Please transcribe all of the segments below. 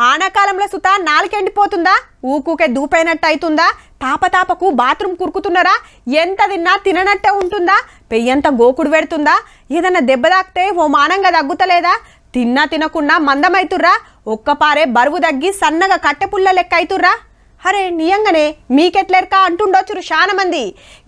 ఆనాకాలంలో సుత నాలుకెండిపోతుందా, ఊకూకే దూపైనట్టు అవుతుందా, తాపతాపకు బాత్రూమ్ కురుకుతున్నారా, ఎంత తిన్నా తిననట్టే ఉంటుందా, పెయ్యంత గోకుడు పెడుతుందా, ఏదన్నా దెబ్బ తాకితే ఓ మానంగా తగ్గుతలేదా, తిన్నా తినకుండా మందమైతుర్రా, ఒక్కపారే బరువు తగ్గి సన్నగా కట్టెపుల్ల లెక్క అవుతుర్రా. అరే నియంగానే మీకెట్లేరుకా అంటుండొచ్చురు చాలా మంది.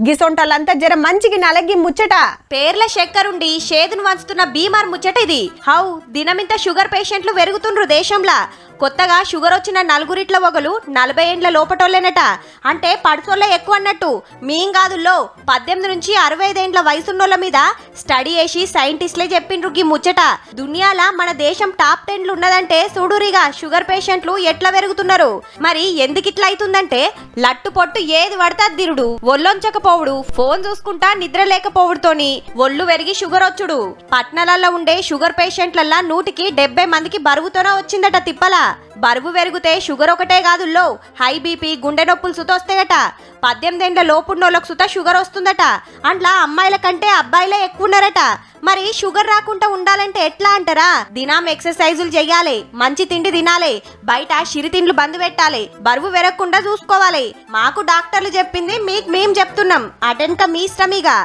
గిసొంటలంతా జర మంచికి నలగి ముచ్చట. పేర్ల చక్కెరుండి షేదును వంచుతున్న బీమార్ ముచ్చట ఇది. హౌ దినమింత షుగర్ పేషెంట్లు పెరుగుతుండ్రు దేశంలా. కొత్తగా షుగర్ వచ్చిన నలుగురిట్ల ఒకలు 40 ఏండ్ల లోపటోళ్ళేనట. అంటే పడుసోళ్ళే ఎక్కువ అన్నట్టు. మీంగాదుల్లో 18 నుంచి 65 ఏండ్ల వయసున్నోళ్ళ మీద స్టడీ చేసి సైంటిస్టులే చెప్పిండ్రు గీ ముచ్చట. దునియాల మన దేశం టాప్ 10 ఉన్నదంటే చూడురిగా షుగర్ పేషెంట్లు ఎట్లా పెరుగుతున్నారు. మరి ఎందుకిట్లా అవుతుందంటే లట్టు పొట్టు ఏది పడతా తిరుడు, ఒళ్ళొంచకపోవుడు, ఫోన్ చూసుకుంటా నిద్ర లేకపోవుడుతోని ఒళ్ళు పెరిగి షుగర్ వచ్చుడు. పట్నాలలో ఉండే షుగర్ పేషెంట్లల్లా 100కి 70 మందికి బరువుతోనే వచ్చిందట తిప్పల. బరువు పెరిగితే షుగర్ ఒకటే కాదుల్లో హై బీపీ, గుండె నొప్పులు సుత వస్తాయట. 18 ఏండ్ల లోపున్నోళ్ళకు సుత షుగర్ వస్తుందట. అట్లా అమ్మాయిల కంటే అబ్బాయిలే ఎక్కువ ఉన్నారట. మరి షుగర్ రాకుండా ఉండాలంటే ఎట్లా అంటారా? దినం ఎక్సర్సైజులు చెయ్యాలి, మంచి తిండి తినాలి, బయట సిరి తిండ్లు బంద్ పెట్టాలి, బరువు పెరగకుండా చూసుకోవాలి. మాకు డాక్టర్లు చెప్పింది మీకు మేము చెప్తున్నాం, అటెన్క మీ ఇష్టమిగా.